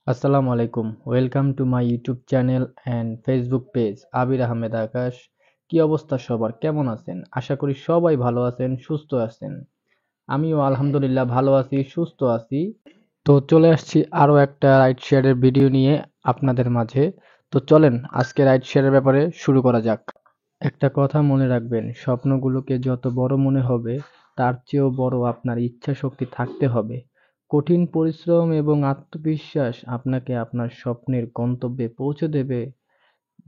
আসসালামু আলাইকুম। Welcome to my YouTube channel and Facebook page Abir Ahmed Akash. কি অবস্থা সবার? কেমন আছেন? আশা করি সবাই ভালো আছেন, সুস্থ আছেন। আমিও আলহামদুলিল্লাহ ভালো আছি, সুস্থ আছি। তো চলে আসছি আরো একটা রাইড শেয়ারের ভিডিও নিয়ে আপনাদের মাঝে। তো চলেন আজকে রাইড শেয়ারের ব্যাপারে শুরু করা যাক। একটা কথা মনে রাখবেন, স্বপ্নগুলোকে যত বড় মনে হবে তার চেয়েও বড় আপনার ইচ্ছাশক্তি থাকতে হবে। কঠিন পরিশ্রম এবং আত্মবিশ্বাস আপনাকে আপনার স্বপ্নের গন্তব্যে পৌঁছে দেবে।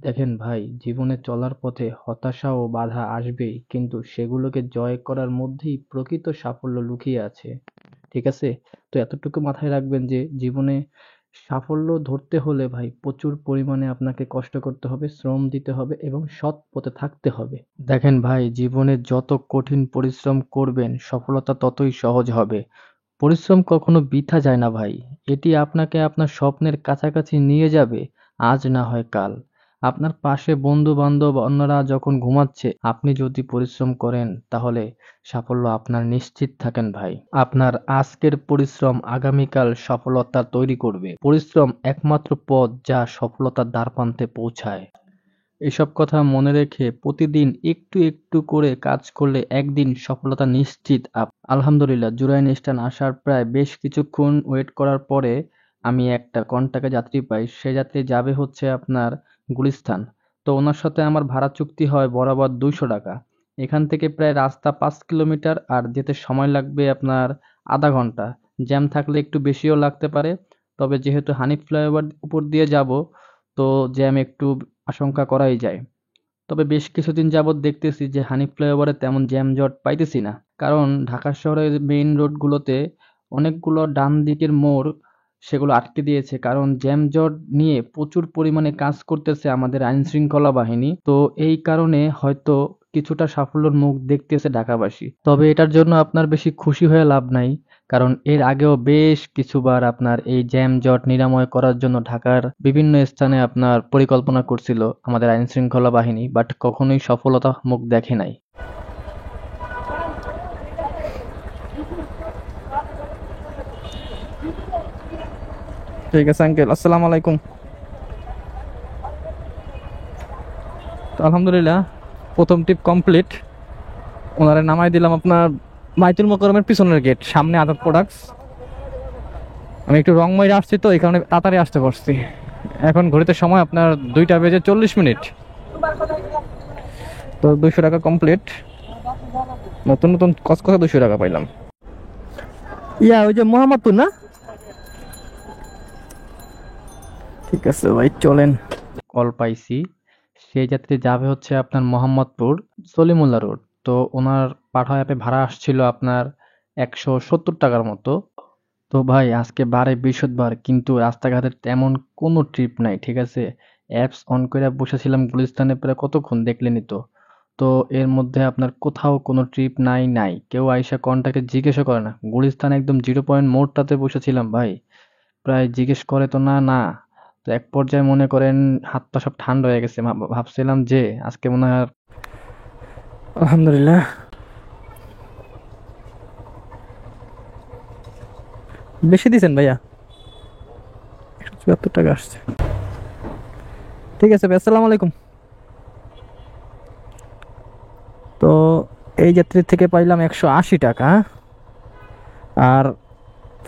দেখেন ভাই, জীবনে চলার পথে হতাশা ও বাধা আসবেই, কিন্তু সেগুলোকে জয় করার মধ্যেই প্রকৃত সাফল্য লুকিয়ে আছে। ঠিক আছে? তো এতটুকু মাথায় রাখবেন যে জীবনে সাফল্য ধরতে হলে ভাই প্রচুর পরিমাণে আপনাকে কষ্ট করতে হবে, শ্রম দিতে হবে এবং সৎ পথে থাকতে হবে। দেখেন ভাই, জীবনে যত কঠিন পরিশ্রম করবেন সফলতা ততই সহজ হবে। পরিশ্রম কখনো বৃথা যায় না ভাই। এটি আপনাকে আপনার স্বপ্নের কাছাকাছি নিয়ে যাবে, আজ না হয় কাল। আপনার পাশে বন্ধু-বান্ধব অন্যরা যখন ঘুমাচ্ছে, আপনি যদি পরিশ্রম করেন তাহলে সাফল্য আপনার নিশ্চিত থাকেন ভাই। আপনার আজকের পরিশ্রম আগামীকাল সফলতা তৈরি করবে। পরিশ্রম একমাত্র পথ যা সফলতার দ্বারপ্রান্তে পৌঁছায়। এসব কথা মনে রেখে প্রতিদিন একটু একটু করে কাজ করলে একদিন সফলতা নিশ্চিত। আলহামদুলিল্লাহ, জুরাইন স্টান আসার প্রায় বেশ কিছুক্ষণ ওয়েট করার পরে আমি একটা কন্টাক্টে যাত্রী পাই। সে যাত্রী যাবে হচ্ছে আপনার গুলিস্তান। তো ওনার সাথে আমার ভাড়া চুক্তি হয় বরাবর 200 টাকা। এখান থেকে প্রায় রাস্তা 5 কিলোমিটার, আর যেতে সময় লাগবে আপনার আধা ঘন্টা। জ্যাম থাকলে একটু বেশিও লাগতে পারে। তবে যেহেতু হানিফ ফ্লাইওভার উপর দিয়ে যাব, তো জ্যাম একটু আশঙ্কা করাই যায়। তবে বেশ কিছুদিন যাবৎ দেখতেছি যে হানিফ ফ্লাইওভারে তেমন জ্যাম-জট পাইতেছি না। কারণ ঢাকা শহরের মেইন রোডগুলোতে অনেকগুলো ডান দিকের মোড় সেগুলো আটকে দিয়েছে। কারণ জ্যাম-জট নিয়ে প্রচুর পরিমাণে কাজ করতেছে আমাদের আইনশৃঙ্খলা বাহিনী। তো এই কারণে হয়তো কিছুটা সাফল্যের মুখ দেখতেছে ঢাকাবাসী। তবে এটার জন্য আপনার বেশি খুশি হয়ে লাভ নাই। কারণ এর আগেও বেশ কিছুবার আপনার এই জ্যাম-জট নিরাময় করার জন্য ঢাকার বিভিন্ন স্থানে আপনার পরিকল্পনা করছিল আমাদের আইনশৃঙ্খলা বাহিনী, বাট কখনোই সফলতা মুখ দেখে নাই। ঠিক আছে আঙ্কেল, আসসালামু আলাইকুম। তো আলহামদুলিল্লাহ, প্রথম ট্রিপ কমপ্লিট। ওনারে নামাই দিলাম আপনার বাইতুল মোকাররমের পিছনের গেট, সামনে আজাদ প্রোডাক্টস। আমি একটু রং মাইরে আসছি, তো এই কারণে তাড়াতাড়ি আসতে পারছি। এখন ঘড়িতে সময় আপনার 2টা বেজে 40 মিনিট। তো 200 টাকা কমপ্লিট। নতুন নতুন কসকসে 200 টাকা পাইলাম। ওই যে মোহাম্মদপুর না? ঠিক আছে ভাই, চলেন। কল পাইছি, সেই যাত্রী যাবে হচ্ছে আপনার মোহাম্মদপুর সলিমুল্লাহ রোড। তো ওনার পাঠা অ্যাপে ভাড়া আসছিল আপনার 170 টাকার মতো। তো ভাই আজকে বারে বৃহস্পতিবার, কিন্তু রাস্তাঘাটে তেমন কোনো ট্রিপ নাই। ঠিক আছে, অ্যাপস অন করে বসেছিলাম গুলিস্তানে প্রায় কতক্ষণ দেখলেনই তো। তো এর মধ্যে আপনার কোথাও কোনো ট্রিপ নাই। কেউ আইসা কন্টাক্টে জিজ্ঞেসও করে না। গুলিস্তান একদম 0 পয়েন্ট মোড়টাতে বসেছিলাম ভাই। প্রায় জিজ্ঞেস করে তো না। তো এক পর্যায়ে মনে করেন হাত পা সব ঠান্ডা হয়ে গেছে। ভাবছিলাম যে আজকে মনে হয় আলহামদুলিল্লাহ। বেশি দিছেন ভাইয়া? 174 টাকা আসছে। ঠিক আছে ভাই, আসসালামু আলাইকুম। তো এই যাত্রীর থেকে পাইলাম 180 টাকা। আর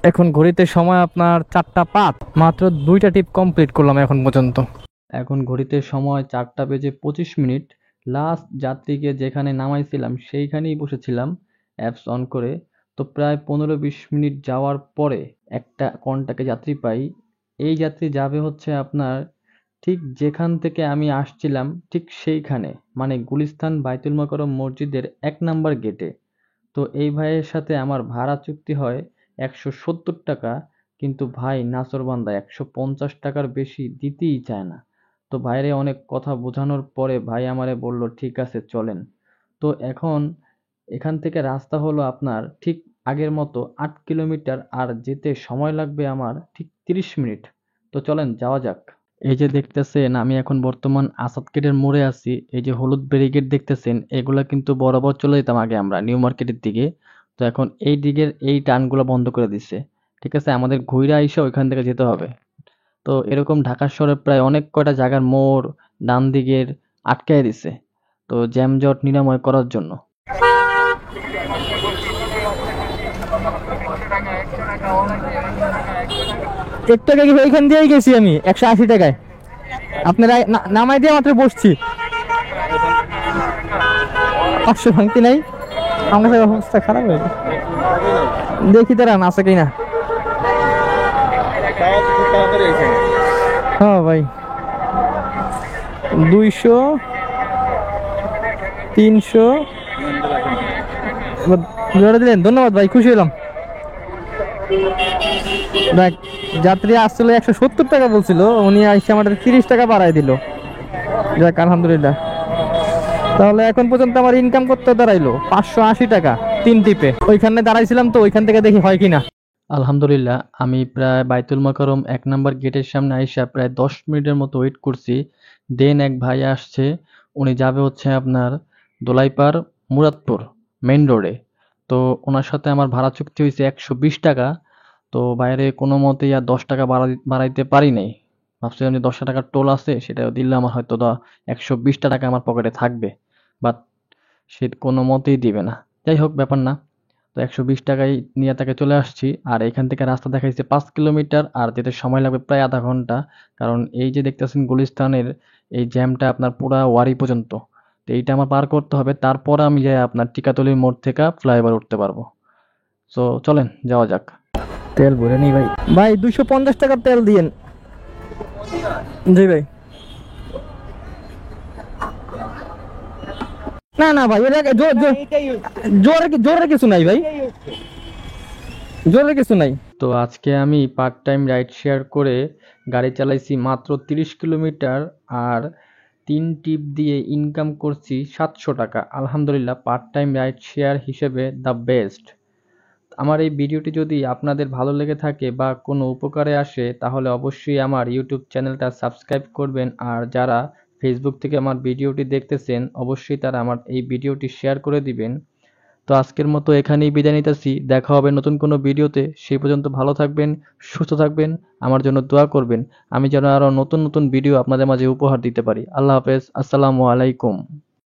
এখন ঘড়িতে সময় আপনার 4টা 5। মাত্র 2টা টিপ কমপ্লিট করলাম এখন পর্যন্ত। এখন ঘড়িতে সময় 4টা বেজে 25 মিনিট। লাস্ট যাত্রীকে যেখানে নামাইছিলাম সেইখানেই বসেছিলাম অ্যাপস অন করে। তো প্রায় 15-20 মিনিট যাওয়ার পরে একটা কন্টাক্টে যাত্রী পাই। এই যাত্রী যাবে হচ্ছে আপনার ঠিক যেখান থেকে আমি আসছিলাম ঠিক সেইখানে, মানে গুলিস্তান বাইতুল মোকাররম মসজিদের 1 নাম্বার গেটে। তো এই ভাইয়ের সাথে আমার ভাড়া চুক্তি হয় 170 টাকা। কিন্তু ভাই নাছোড়বান্দা 150 টাকার বেশি দিতেই চায় না। তো ভাইরে অনেক কথা বোঝানোর পরে ভাই আমারে বলল ঠিক আছে চলেন। তো এখন এখান থেকে রাস্তা হলো আপনার ঠিক আগের মতো 8 কিলোমিটার, আর যেতে সময় লাগবে আমার ঠিক 30 মিনিট। তো চলেন যাওয়া যাক। এই যে দেখতেছেন আমি এখন বর্তমান আসাদ গেটের মোড়ে আছি। এই যে হলুদ ব্যারিকেড দেখতেছেন, এগুলা কিন্তু বরাবর চলে যেতাম আগে আমরা নিউ মার্কেটের দিকে। তো এখন এই দিকের এই টার্নগুলো বন্ধ করে দিচ্ছে। ঠিক আছে, আমাদের ঘুরে আইসা ওইখান থেকে যেতে হবে। তো এরকম ঢাকা শহরে প্রায় অনেক কয়টা জায়গার মোড় ডান দিকের আটকায় দিছে, তো জ্যামজট নিরাময় করার জন্য। একটু আগে ওইখান দিয়েই গেছি আমি 180 টাকায়, আপনারা নামাই দিয়ে মাত্র বসছি। 500 ভাঙতি নাই, আমার কাছে অবস্থা খারাপ হয়ে গেছে। দেখি দাঁড়ান আছে কিনা। হ্যাঁ ভাই, 200 300 জোড়া দিলেন, ধন্যবাদ ভাই, খুশি হলাম। দেখ, যাত্রী আসছিল 170 টাকা বলছিল, উনি আইসে আমাদের 30 টাকা বাড়াই দিল। যাক আলহামদুলিল্লাহ। তাহলে এখন পর্যন্ত আমার ইনকাম করতে দাঁড়াইলো 580 টাকা 3 টিপে। ওইখানে দাঁড়াইছিলাম, তো ওইখান থেকে দেখি হয় কিনা। আলহামদুলিল্লাহ, আমি প্রায় বাইতুল মোকাররম 1 নাম্বার গেটের সামনে আইসা প্রায় 10 মিনিটের মতো ওয়েট করছি। দেন এক ভাই আসছে, উনি যাবে হচ্ছে আপনার দোলাইপাড় মুরাদপুর মেইন রোডে। তো ওনার সাথে আমার ভাড়া চুক্তি হয়েছে 120 টাকা। তো বাইরে কোনো মতেই আর 10 টাকা বাড়াইতে পারি নাই। ভাবছিলাম যে 10 টাকার টোল আছে, সেটা দিলে আমার হয়তো 120 টাকা আমার পকেটে থাকবে, বাট সে কোনো মতেই দিবে না। যাই হোক, ব্যাপার না। তো 120 টাকায় নিয়ে তাকে চলে আসছি। আর এখান থেকে রাস্তা দেখাইছে 5 কিলোমিটার, আর যেতে সময় লাগবে প্রায় আধা ঘন্টা। কারণ এই যে দেখতেছেন গুলিস্তানের এই জ্যামটা আপনার পুরা ওয়ারি পর্যন্ত। তো এইটা আমার পার করতে হবে, তারপর আমি যাই আপনার টিকাতলির মোড় থেকে ফ্লাইওভার উঠতে পারবো। সো চলেন যাওয়া যাক। তেল ভরে নি ভাই। ভাই 250 টাকার তেল দিয়েন। জি ভাই। না না ভাই, জোরে কিছু নাই ভাই, জোরে কিছু নাই। তো আজকে আমি পার্ট টাইম রাইড শেয়ার করে গাড়ি চালাইছি মাত্র 30 কিলোমিটার, আর 3 টিপ দিয়ে ইনকাম করছি 700 টাকা। আলহামদুলিল্লাহ, পার্ট টাইম রাইড শেয়ার হিসেবে দ্য বেস্ট। আমার এই ভিডিওটি যদি আপনাদের ভালো লেগে থাকে বা কোনো উপকারে আসে, তাহলে অবশ্যই আমার ইউটিউব চ্যানেলটা সাবস্ক্রাইব করবেন। আর যারা ফেসবুক থেকে আমার ভিডিওটি দেখতেছেন, অবশ্যই তারা আমার এই ভিডিওটি শেয়ার করে দিবেন। তো আজকের মতো এখানেই বিদায় নিতেছি। দেখা হবে নতুন কোনো ভিডিওতে। সেই পর্যন্ত ভালো থাকবেন, সুস্থ থাকবেন, আমার জন্য দোয়া করবেন। আমি যেন আরো নতুন নতুন ভিডিও আপনাদের মাঝে উপহার দিতে পারি। আল্লাহ হাফেজ, আসসালামু আলাইকুম।